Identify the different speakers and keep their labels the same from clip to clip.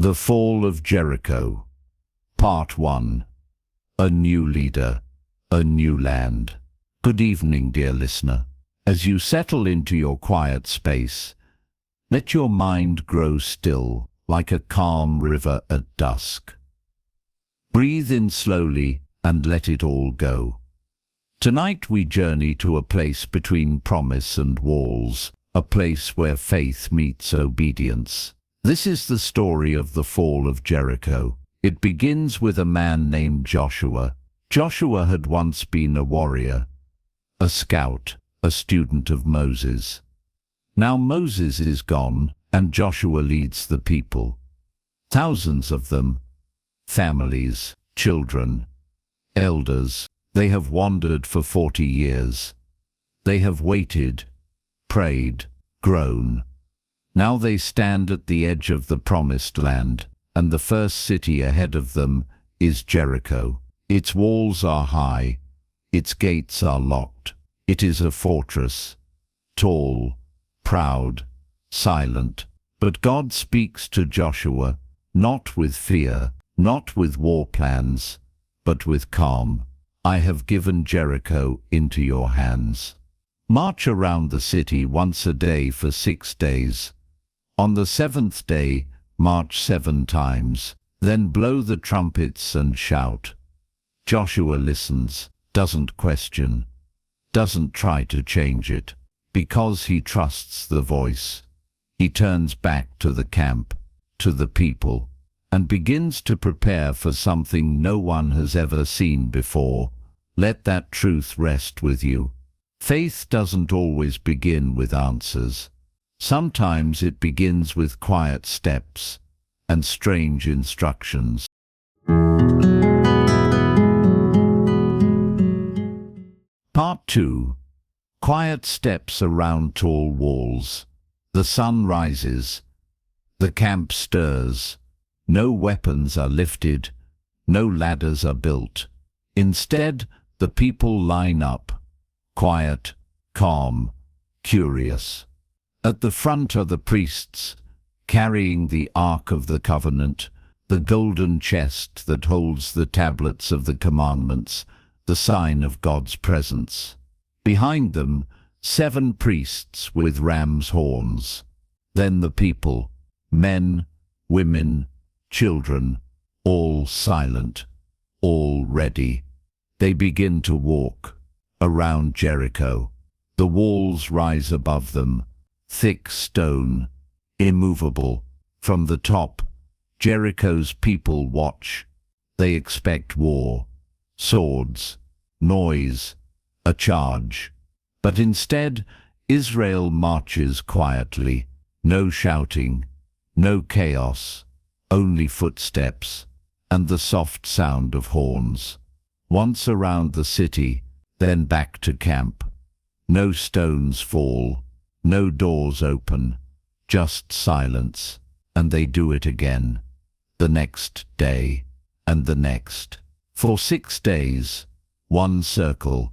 Speaker 1: The Fall of Jericho. Part 1. A new leader, a new land. Good evening, dear listener. As you settle into your quiet space, let your mind grow still like a calm river at dusk. Breathe in slowly and let it all go. Tonight we journey to a place between promise and walls, a place where faith meets obedience. This is the story of the Fall of Jericho. It begins with a man named Joshua. Joshua had once been a warrior, a scout, a student of Moses. Now Moses is gone, and Joshua leads the people. Thousands of them, families, children, elders. They have wandered for 40 years. They have waited, prayed, grown. Now they stand at the edge of the promised land, and the first city ahead of them is Jericho. Its walls are high, its gates are locked. It is a fortress, tall, proud, silent. But God speaks to Joshua, not with fear, not with war plans, but with calm. I have given Jericho into your hands. March around the city once a day for 6 days. On the 7th day, march 7 times. Then blow the trumpets and shout. Joshua listens, doesn't question, doesn't try to change it, because he trusts the voice. He turns back to the camp, to the people, and begins to prepare for something no one has ever seen before. Let that truth rest with you. Faith doesn't always begin with answers. Sometimes it begins with quiet steps and strange instructions. Part 2. Quiet steps around tall walls. The sun rises. The camp stirs. No weapons are lifted. No ladders are built. Instead, the people line up, quiet, calm, curious. At the front are the priests, carrying the Ark of the Covenant, the golden chest that holds the tablets of the commandments, the sign of God's presence. Behind them, 7 priests with ram's horns. Then the people, men, women, children, all silent, all ready. They begin to walk around Jericho. The walls rise above them, thick stone, immovable. From the top, Jericho's people watch. They expect war, swords, noise, a charge. But instead, Israel marches quietly. No shouting, no chaos, only footsteps and the soft sound of horns. Once around the city, then back to camp. No stones fall, no doors open, just silence. And they do it again, the next day, and the next. For 6 days, one circle,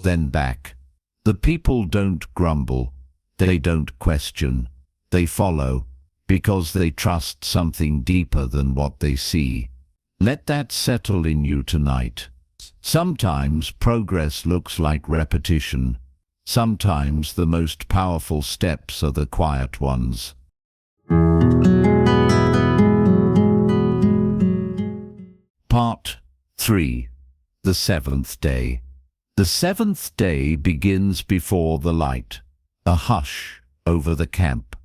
Speaker 1: then back. The people don't grumble, they don't question, they follow, because they trust something deeper than what they see. Let that settle in you tonight. Sometimes progress looks like repetition. Sometimes the most powerful steps are the quiet ones. Part 3. The 7th day. The 7th day begins before the light, a hush over the camp.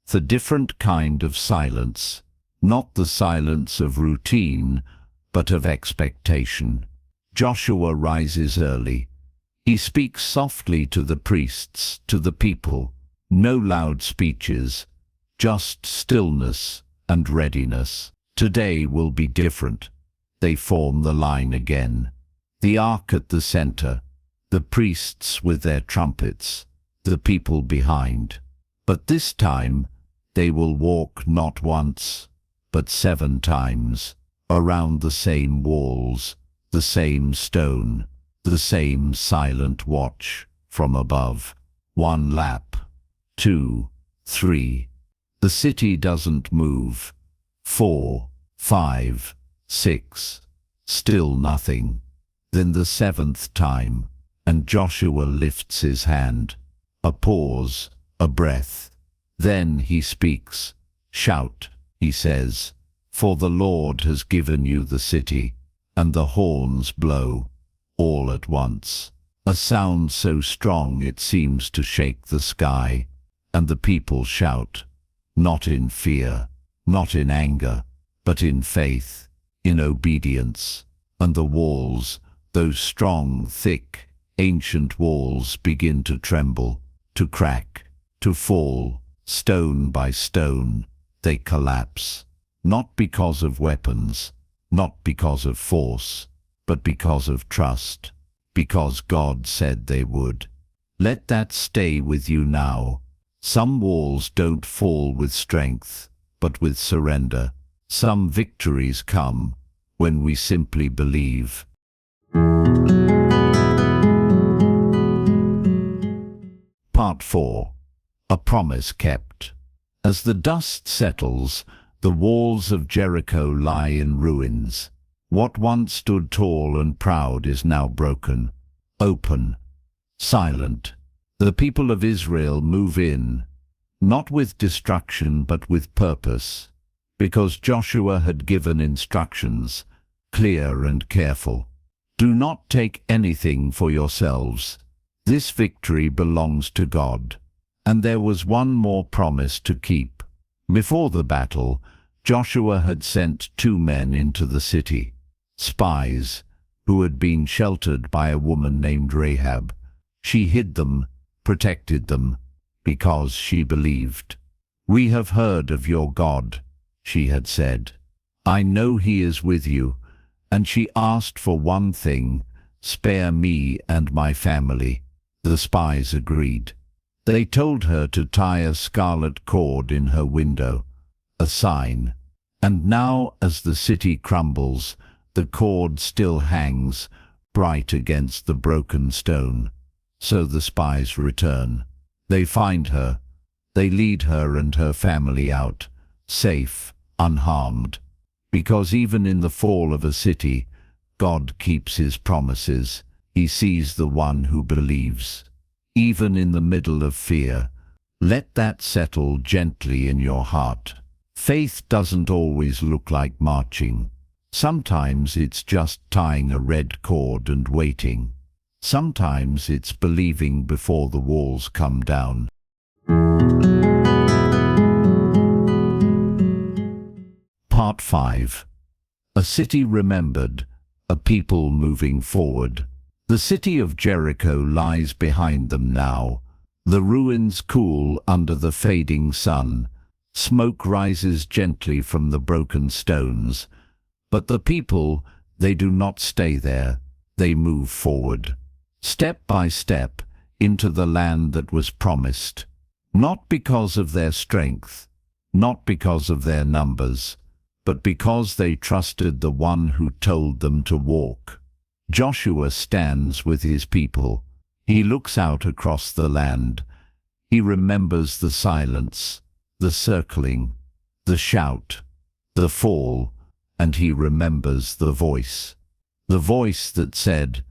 Speaker 1: The different kind of silence, not the silence of routine, but of expectation. Joshua rises early. He speaks softly to the priests, to the people. No loud speeches, just stillness and readiness. Today will be different. They form the line again. The ark at the center, the priests with their trumpets, the people behind. But this time, they will walk not once, but 7 times, around the same walls, the same stone, the same silent watch from above. 1 lap, 2, 3. The city doesn't move. 4, 5, 6. Still nothing. Then the seventh time, and Joshua lifts his hand. A pause, a breath. Then he speaks. Shout, he says, for the Lord has given you the city. And the horns blow, all at once. A sound so strong it seems to shake the sky. And the people shout, not in fear, not in anger, but in faith, in obedience. And the walls, those strong, thick, ancient walls, begin to tremble, to crack, to fall. Stone by stone, they collapse. Not because of weapons, not because of force, but because of trust, because God said they would. Let that stay with you now. Some walls don't fall with strength, but with surrender. Some victories come when we simply believe. Part 4. A promise kept. As the dust settles, the walls of Jericho lie in ruins. What once stood tall and proud is now broken, open, silent. The people of Israel move in, not with destruction but with purpose, because Joshua had given instructions, clear and careful. Do not take anything for yourselves. This victory belongs to God. And there was one more promise to keep. Before the battle, Joshua had sent 2 men into the city, spies, who had been sheltered by a woman named Rahab. She hid them, protected them, because she believed. We have heard of your God, she had said. I know he is with you. And she asked for one thing, spare me and my family. The spies agreed. They told her to tie a scarlet cord in her window, a sign. And now, as the city crumbles, the cord still hangs, bright against the broken stone. So the spies return. They find her. They lead her and her family out, safe, unharmed. Because even in the fall of a city, God keeps his promises. He sees the one who believes. Even in the middle of fear, let that settle gently in your heart. Faith doesn't always look like marching. Sometimes it's just tying a red cord and waiting. Sometimes it's believing before the walls come down. Part 5. A city remembered, a people moving forward. The city of Jericho lies behind them now. The ruins cool under the fading sun. Smoke rises gently from the broken stones. But the people, they do not stay there. They move forward, step by step, into the land that was promised. Not because of their strength, not because of their numbers, but because they trusted the one who told them to walk. Joshua stands with his people. He looks out across the land. He remembers the silence, the circling, the shout, the fall, and he remembers the voice that said,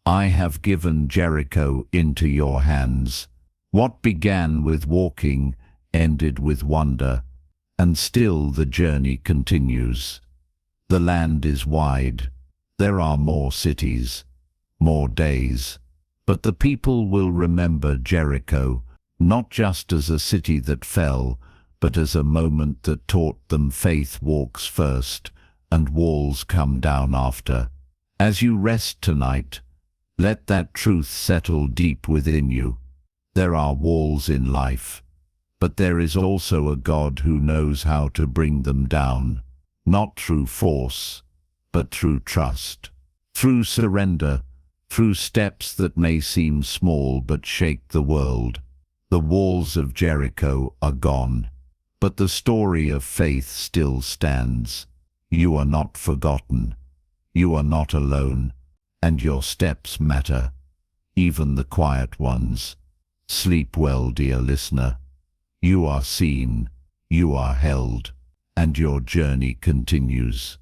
Speaker 1: I have given Jericho into your hands. What began with walking ended with wonder, and still the journey continues. The land is wide. There are more cities, more days, but the people will remember Jericho, not just as a city that fell, but as a moment that taught them faith walks first and walls come down after. As you rest tonight, let that truth settle deep within you. There are walls in life, but there is also a God who knows how to bring them down, not through force, but through trust, through surrender, through steps that may seem small but shake the world. The walls of Jericho are gone, but the story of faith still stands. You are not forgotten. You are not alone, and your steps matter, even the quiet ones. Sleep well, dear listener. You are seen, you are held, and your journey continues.